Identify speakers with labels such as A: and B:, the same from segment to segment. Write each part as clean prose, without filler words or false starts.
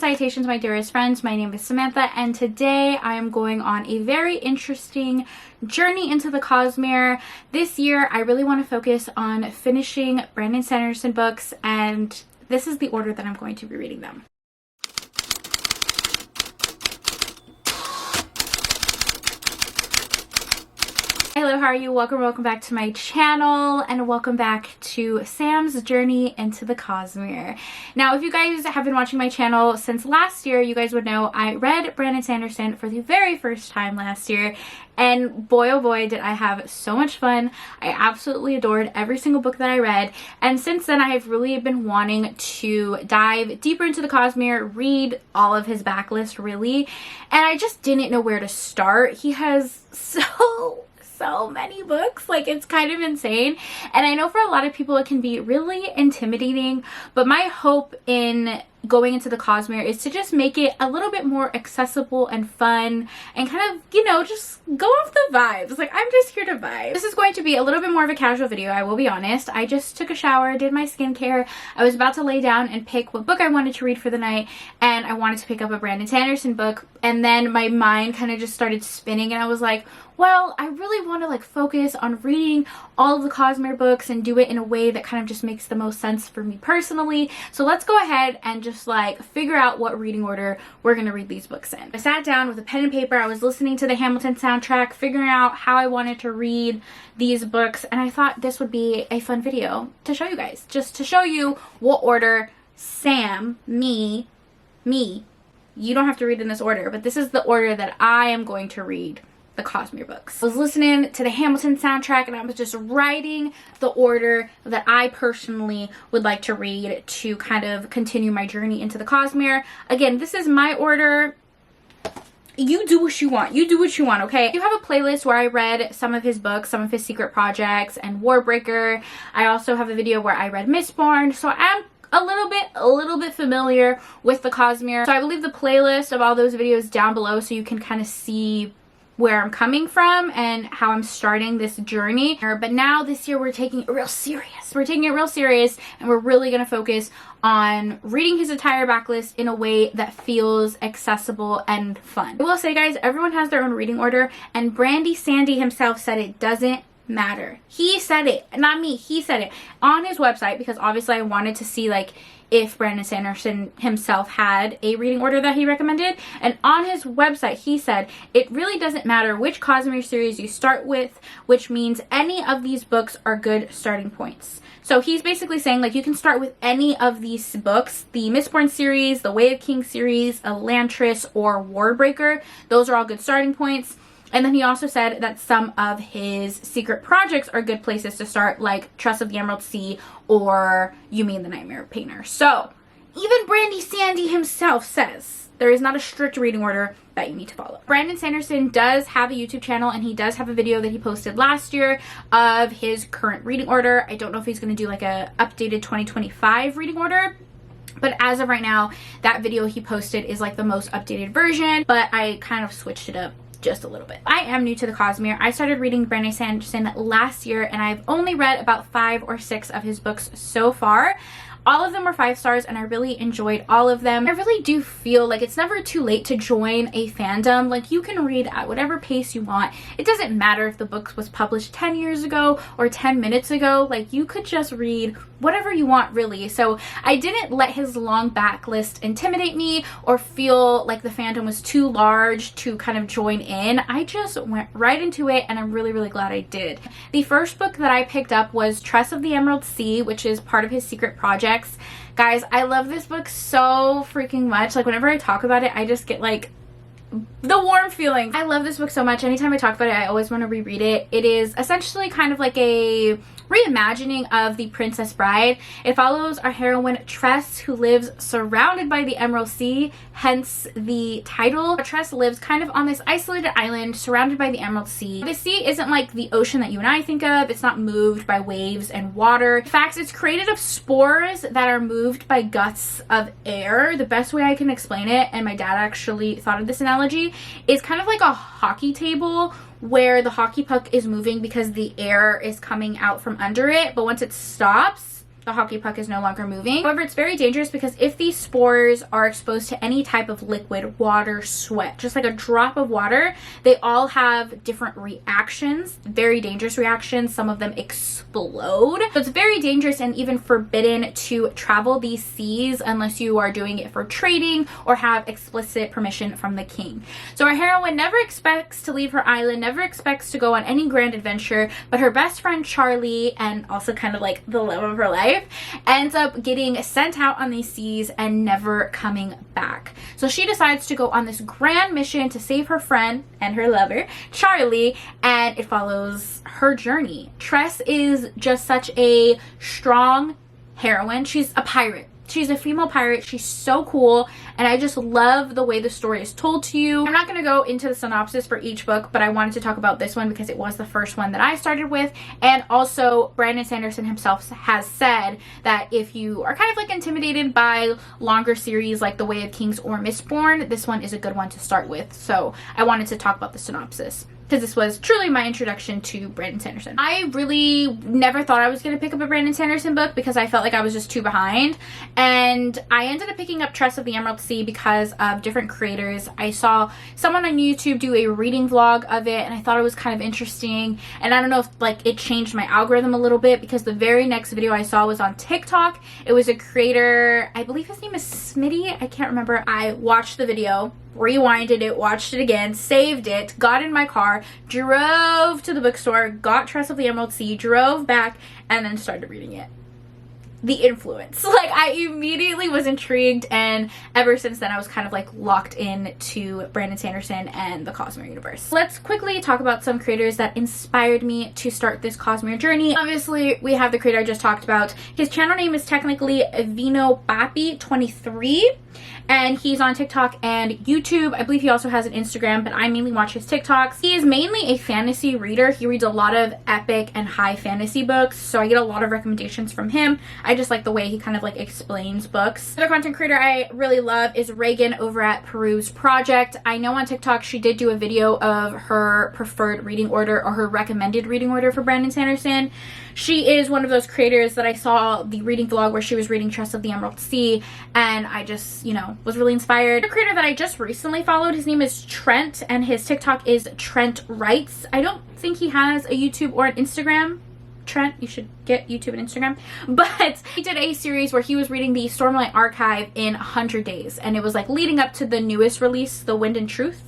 A: Salutations, my dearest friends. My name is Samantha, and today I am going on a very interesting journey into the Cosmere. This year, I really want to focus on finishing Brandon Sanderson books, and this is the order that I'm going to be reading them. Hello, how are you? Welcome back to my channel, and welcome back to Sam's journey into the Cosmere. Now, if you guys have been watching my channel since last year, you guys would know I read Brandon Sanderson for the very first time last year, and boy oh boy did I have so much fun. I absolutely adored every single book that I read, and since then I have really been wanting to dive deeper into the Cosmere, read all of his backlist really, and I just didn't know where to start. He has so many books, like it's kind of insane, and I know for a lot of people it can be really intimidating, but my hope in going into the Cosmere is to just make it a little bit more accessible and fun and kind of, you know, just go off the vibes. Like, I'm just here to vibe. This is going to be a little bit more of a casual video, I will be honest. I just took a shower, did my skincare. I was about to lay down and pick what book I wanted to read for the night, and I wanted to pick up a Brandon Sanderson book, and then my mind kind of just started spinning, and I was like, well, I really want to like focus on reading all of the Cosmere books and do it in a way that kind of just makes the most sense for me personally. So let's go ahead and just like figure out what reading order we're going to read these books in. I sat down with a pen and paper. I was listening to the Hamilton soundtrack, figuring out how I wanted to read these books, and I thought this would be a fun video to show you guys, just to show you what order Sam, me, you don't have to read in this order, but this is the order that I am going to read the Cosmere books. I was listening to the Hamilton soundtrack, and I was just writing the order that I personally would like to read to kind of continue my journey into the Cosmere. Again, this is my order. You do what you want. You do what you want, okay? You have a playlist where I read some of his books, some of his secret projects, and Warbreaker. I also have a video where I read Mistborn, so I'm a little bit familiar with the Cosmere. So I will leave the playlist of all those videos down below so you can kind of see where I'm coming from and how I'm starting this journey. But now this year we're taking it real serious. We're taking it real serious, and we're really going to focus on reading his entire backlist in a way that feels accessible and fun. I will say, guys, everyone has their own reading order, and Brandy Sandy himself said it doesn't matter. He said it, not me. He said it on his website, because obviously I wanted to see like if Brandon Sanderson himself had a reading order that he recommended, and on his website he said it really doesn't matter which Cosmere series you start with, which means any of these books are good starting points. So he's basically saying like you can start with any of these books, the Mistborn series, the Way of Kings series, Elantris, or Warbreaker. Those are all good starting points. And then he also said that some of his secret projects are good places to start, like Tress of the Emerald Sea or Yumi and the Nightmare Painter. So even Brandy Sandy himself says there is not a strict reading order that you need to follow. Brandon Sanderson does have a YouTube channel, and he does have a video that he posted last year of his current reading order. I don't know if he's going to do like a updated 2025 reading order, but as of right now, that video he posted is like the most updated version, but I kind of switched it up just a little bit. I am new to the Cosmere. I started reading Brandon Sanderson last year, and I've only read about 5 or 6 of his books so far. All of them were 5 stars, and I really enjoyed all of them. I really do feel like it's never too late to join a fandom. Like, you can read at whatever pace you want. It doesn't matter if the book was published 10 years ago or 10 minutes ago. Like, you could just read whatever you want, really. So I didn't let his long backlist intimidate me or feel like the fandom was too large to kind of join in. I just went right into it, and I'm really glad I did. The first book that I picked up was Tress of the Emerald Sea, which is part of his secret project. Guys, I love this book so freaking much. Like, whenever I talk about it, I just get like the warm feelings. I love this book so much. Anytime I talk about it, I always want to reread it. It is essentially kind of like a reimagining of The Princess Bride. It follows our heroine Tress, who lives surrounded by the Emerald Sea, hence the title. Tress lives kind of on this isolated island surrounded by the Emerald Sea. The sea isn't like the ocean that you and I think of. It's not moved by waves and water. In fact, it's created of spores that are moved by gusts of air. The best way I can explain it, and my dad actually thought of this analogy, is kind of like a hockey table where the hockey puck is moving because the air is coming out from under it, but once it stops, the hockey puck is no longer moving. However, it's very dangerous because if these spores are exposed to any type of liquid, water, sweat, just like a drop of water, they all have different reactions, very dangerous reactions. Some of them explode. So it's very dangerous and even forbidden to travel these seas unless you are doing it for trading or have explicit permission from the king. So our heroine never expects to leave her island, never expects to go on any grand adventure, but her best friend Charlie, and also kind of like the love of her life, ends up getting sent out on these seas and never coming back. So she decides to go on this grand mission to save her friend and her lover, Charlie, and it follows her journey. Tress is just such a strong heroine. She's a pirate. She's a female pirate. She's so cool, and I just love the way the story is told to you. I'm not going to go into the synopsis for each book, but I wanted to talk about this one because it was the first one that I started with, and also Brandon Sanderson himself has said that if you are kind of like intimidated by longer series like The Way of Kings or Mistborn, this one is a good one to start with. So I wanted to talk about the synopsis, because this was truly my introduction to Brandon Sanderson. I really never thought I was going to pick up a Brandon Sanderson book because I felt like I was just too behind. And I ended up picking up Tress of the Emerald Sea because of different creators. I saw someone on YouTube do a reading vlog of it, and I thought it was kind of interesting. And I don't know if like it changed my algorithm a little bit, because the very next video I saw was on TikTok. It was a creator, I believe his name is Smitty. I can't remember. I watched the video, rewinded it, watched it again, saved it, got in my car, drove to the bookstore, got Tress of the Emerald Sea, drove back, and then started reading it. The influence. Like, I immediately was intrigued, and ever since then I was kind of like locked in to Brandon Sanderson and the Cosmere universe. Let's quickly talk about some creators that inspired me to start this Cosmere journey. Obviously, we have the creator I just talked about. His channel name is technically VinoBappy23. And he's on TikTok and YouTube. I believe he also has an Instagram, but I mainly watch his TikToks. He is mainly a fantasy reader. He reads a lot of epic and high fantasy books, so I get a lot of recommendations from him. I just like the way he kind of like explains books. Another content creator I really love is Reagan over at Peru's Project. I know on TikTok she did do a video of her preferred reading order, or her recommended reading order for Brandon Sanderson. She is one of those creators that I saw the reading vlog where she was reading Tress of the Emerald Sea, and I just, you know, was really inspired. The creator that I just recently followed, his name is Trent, and his TikTok is Trent Writes. I don't think he has a YouTube or an Instagram. Trent, you should get YouTube and Instagram. But he did a series where he was reading the Stormlight Archive in 100 days, and it was like leading up to the newest release, The Wind and Truth.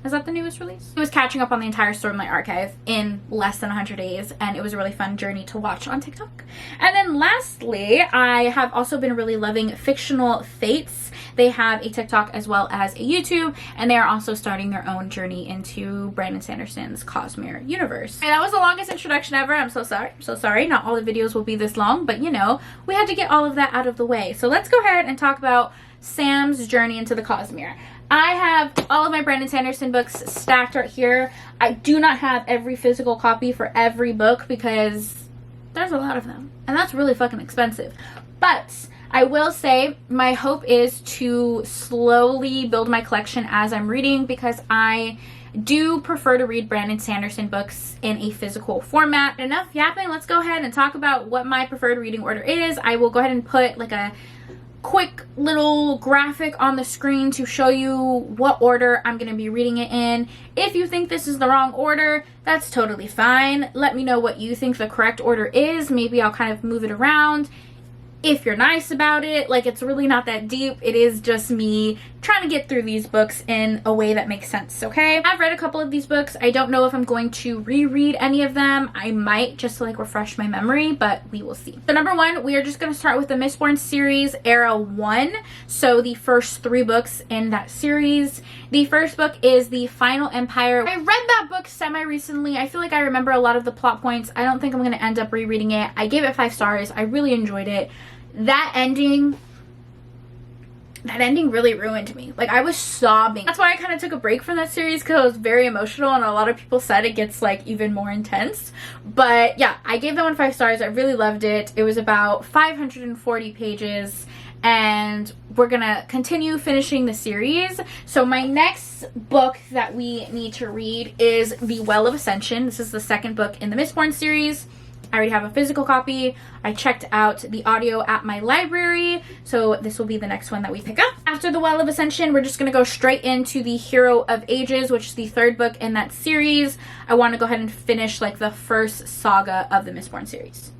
A: Is that the newest release? He was catching up on the entire Stormlight Archive in less than 100 days, and it was a really fun journey to watch on TikTok. And then lastly, I have also been really loving Fictional Fates. They have a TikTok as well as a YouTube, and they are also starting their own journey into Brandon Sanderson's Cosmere universe. And that was the longest introduction ever. I'm so sorry. I'm so sorry. Not all the videos will be this long, but you know, we had to get all of that out of the way. So let's go ahead and talk about Sam's journey into the Cosmere. I have all of my Brandon Sanderson books stacked right here. I do not have every physical copy for every book because there's a lot of them, and that's really fucking expensive. But I will say my hope is to slowly build my collection as I'm reading, because I do prefer to read Brandon Sanderson books in a physical format. Enough yapping, let's go ahead and talk about what my preferred reading order is. I will go ahead and put like a quick little graphic on the screen to show you what order I'm going to be reading it in. If you think this is the wrong order, that's totally fine. Let me know what you think the correct order is. Maybe I'll kind of move it around. If you're nice about it, like, it's really not that deep. It is just me trying to get through these books in a way that makes sense, okay? I've read a couple of these books. I don't know if I'm going to reread any of them. I might, just to like refresh my memory, but we will see. So number one, we are just going to start with the Mistborn series, Era 1. So the first 3 books in that series. The first book is The Final Empire. I read that book semi-recently. I feel like I remember a lot of the plot points. I don't think I'm going to end up rereading it. I gave it 5 stars. I really enjoyed it. That ending really ruined me. Like, I was sobbing. That's why I kind of took a break from that series, because I was very emotional, and a lot of people said it gets like even more intense. But yeah, I gave that one 5 stars. I really loved it. It was about 540 pages, and we're gonna continue finishing the series. So my next book that we need to read is The Well of Ascension. This is the second book in the Mistborn series. I already have a physical copy. I checked out the audio at my library, so this will be the next one that we pick up. After the Well of Ascension, we're just going to go straight into the Hero of Ages, which is the third book in that series. I want to go ahead and finish like the first saga of the Mistborn series.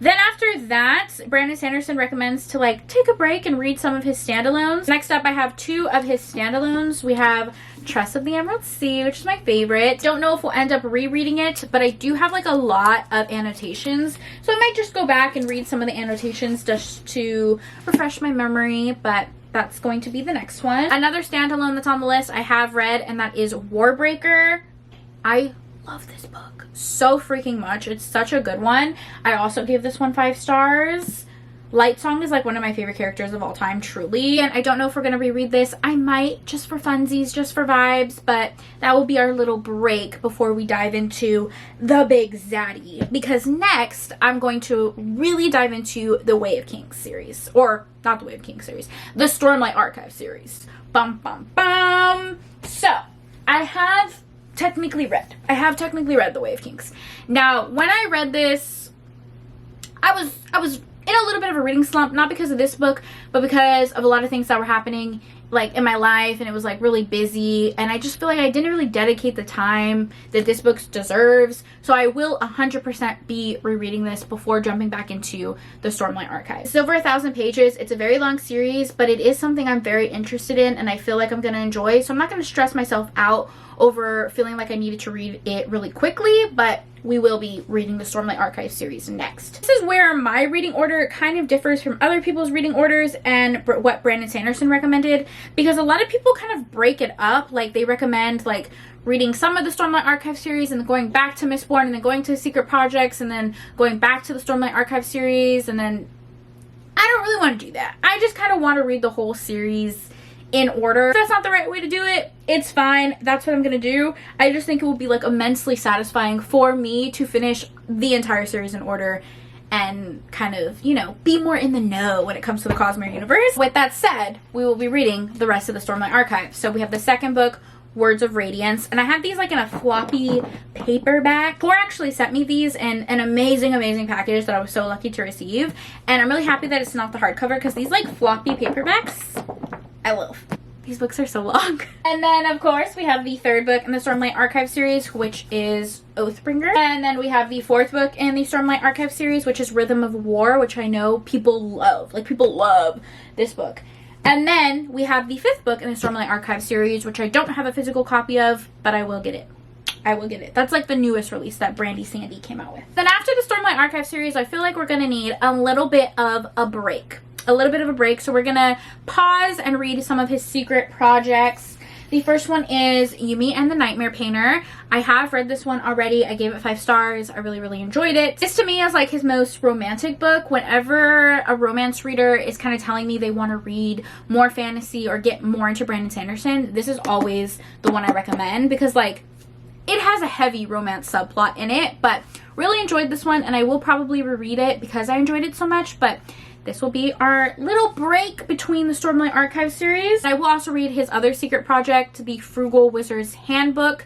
A: Then after that, Brandon Sanderson recommends to like take a break and read some of his standalones. Next up, I have 2 of his standalones. We have Tress of the Emerald Sea, which is my favorite. Don't know if we'll end up rereading it, but I do have like a lot of annotations. So I might just go back and read some of the annotations just to refresh my memory, but that's going to be the next one. Another standalone that's on the list I have read, and that is Warbreaker. I love this book so freaking much. It's such a good one. I also gave this one 5 stars. Lightsong is like one of my favorite characters of all time, truly. And I don't know if we're going to reread this. I might, just for funsies, just for vibes, but that will be our little break before we dive into the big zaddy. Because next, I'm going to really dive into the Way of Kings series. Or, not the Way of Kings series, the Stormlight Archive series. Bum, bum, bum. So, I have technically read The Way of Kings. Now, when I read this, I was in a little bit of a reading slump, not because of this book, but because of a lot of things that were happening like in my life, and it was like really busy, and I just feel like I didn't really dedicate the time that this book deserves. So I will 100% be rereading this before jumping back into the Stormlight Archive. It's over 1,000 pages. It's a very long series, but it is something I'm very interested in and I feel like I'm going to enjoy. So I'm not going to stress myself out over feeling like I needed to read it really quickly, but we will be reading the Stormlight Archive series next. This is where my reading order kind of differs from other people's reading orders and what Brandon Sanderson recommended, because a lot of people kind of break it up. Like they recommend like reading some of the Stormlight Archive series and then going back to Mistborn and then going to Secret Projects and then going back to the Stormlight Archive series, and then I don't really want to do that. I just kind of want to read the whole series in order. If that's not the right way to do it, it's fine. That's what I'm gonna do. I just think it will be like immensely satisfying for me to finish the entire series in order and kind of, you know, be more in the know when it comes to the Cosmere universe. With that said, we will be reading the rest of the Stormlight Archive. So we have the second book, Words of Radiance, and I have these like in a floppy paperback. Tor actually sent me these in an amazing package that I was so lucky to receive, and I'm really happy that it's not the hardcover, because these like floppy paperbacks I love. These books are so long. And then, of course, we have the third book in the Stormlight Archive series, which is Oathbringer. And then we have the fourth book in the Stormlight Archive series, which is Rhythm of War, which I know people love. Like, people love this book. And then we have the fifth book in the Stormlight Archive series, which I don't have a physical copy of, but I will get it. I will get it. That's like the newest release that Brandy Sandy came out with. Then after the Stormlight Archive series, I feel like we're going to need a little bit of a break. So we're gonna pause and read some of his secret projects. The first one is Yumi and the Nightmare Painter. I have read this one already. I gave it 5 stars. I really enjoyed it. This to me is like his most romantic book. Whenever a romance reader is kind of telling me they want to read more fantasy or get more into Brandon Sanderson, this is always the one I recommend, because like it has a heavy romance subplot in it, but really enjoyed this one, and I will probably reread it because I enjoyed it so much. But this will be our little break between the Stormlight Archive series. I will also read his other secret project, the Frugal Wizard's Handbook.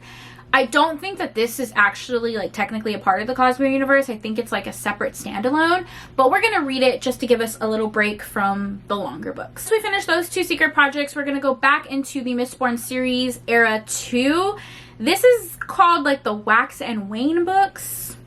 A: I don't think that this is actually like technically a part of the Cosmere universe. I think it's like a separate standalone, but we're going to read it just to give us a little break from the longer books. So we finish those 2 secret projects. We're going to go back into the Mistborn series era 2. This is called like the Wax and Wane books.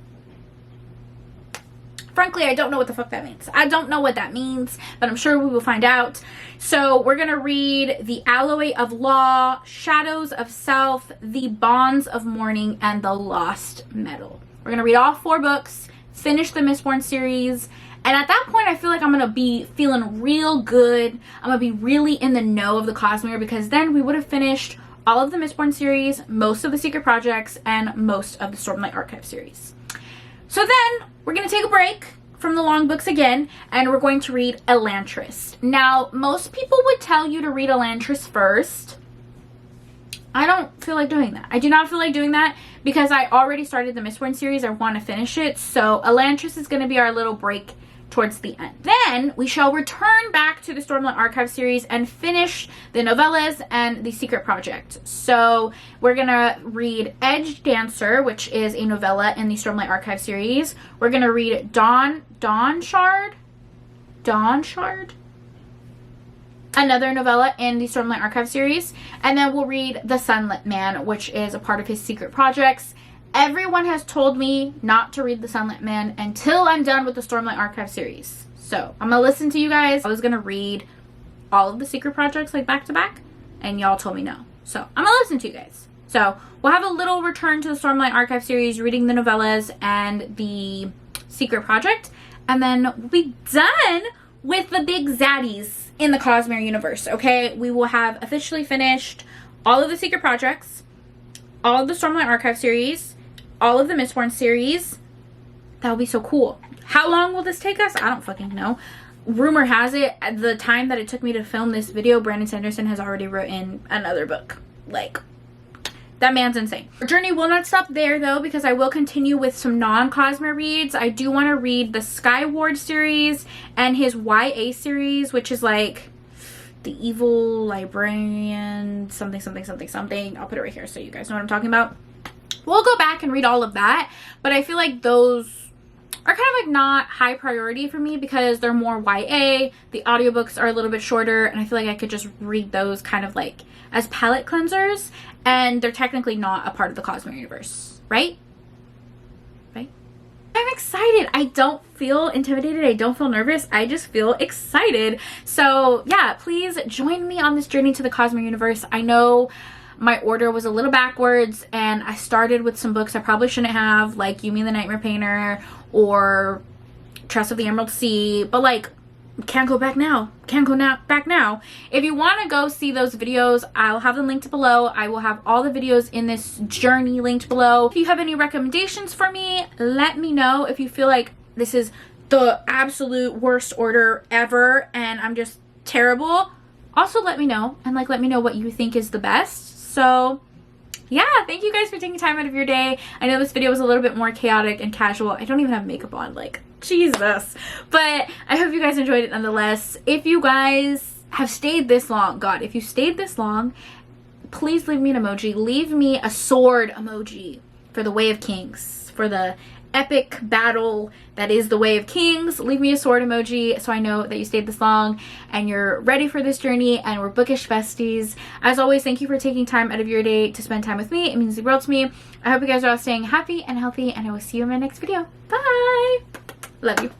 A: Frankly, I don't know what the fuck that means. I don't know what that means, but I'm sure we will find out. So we're going to read The Alloy of Law, Shadows of Self, The Bonds of Mourning, and The Lost Metal. We're going to read all 4 books, finish the Mistborn series, and at that point I feel like I'm going to be feeling real good. I'm going to be really in the know of the Cosmere, because then we would have finished all of the Mistborn series, most of the secret projects, and most of the Stormlight Archive series. So then we're going to take a break from the long books again, and we're going to read Elantris. Now, most people would tell you to read Elantris first. I don't feel like doing that. I do not feel like doing that because I already started the Mistborn series. I want to finish it. So Elantris is going to be our little break towards the end. Then we shall return back to the Stormlight Archive series and finish the novellas and the secret project. So we're gonna read Edge Dancer, which is a novella in the Stormlight Archive series. We're gonna read Dawn Shard, another novella in the Stormlight Archive series. And then we'll read The Sunlit Man, which is a part of his secret projects. Everyone has told me not to read The Sunlit Man until I'm done with the Stormlight Archive series. So I'm gonna listen to you guys. I was gonna read all of the secret projects like back to back, and y'all told me no. So I'm gonna listen to you guys. So we'll have a little return to the Stormlight Archive series, reading the novellas and the secret project, and then we'll be done with the big zaddies in the Cosmere universe, okay? We will have officially finished all of the secret projects, all of the Stormlight Archive series, all of the Mistborn series. That would be so cool. How long will this take us? I don't fucking know. Rumor has it, at the time that it took me to film this video, Brandon Sanderson has already written another book. Like, that man's insane. Our journey will not stop there though, because I will continue with some non-Cosmere reads. I do want to read the Skyward series and his YA series, which is like the Evil Librarian something. I'll put it right here so you guys know what I'm talking about. We'll go back and read all of that, but I feel like those are kind of like not high priority for me because they're more YA. The audiobooks are a little bit shorter, and I feel like I could just read those kind of like as palate cleansers, and they're technically not a part of the Cosmere universe, right? Right? I'm excited. I don't feel intimidated. I don't feel nervous. I just feel excited. So yeah, please join me on this journey to the Cosmere universe. I know my order was a little backwards, and I started with some books I probably shouldn't have, like Yumi the Nightmare Painter or Tress of the Emerald Sea, but like, can't go back now. Back now. If you want to go see those videos, I'll have them linked below. I will have all the videos in this journey linked below. If you have any recommendations for me, let me know. If you feel like this is the absolute worst order ever and I'm just terrible, also let me know, and like let me know what you think is the best. So yeah, thank you guys for taking time out of your day. I know this video was a little bit more chaotic and casual. I don't even have makeup on, like, Jesus. But I hope you guys enjoyed it nonetheless. If you guys have stayed this long, God, if you stayed this long, please leave me an emoji. Leave me a sword emoji for the Way of Kings, for the epic battle that is the Way of Kings. Leave me a sword emoji so I know that you stayed this long and you're ready for this journey and we're bookish besties. As always, thank you for taking time out of your day to spend time with me. It means the world to me. I hope you guys are all staying happy and healthy, and I will see you in my next video. Bye! Love you.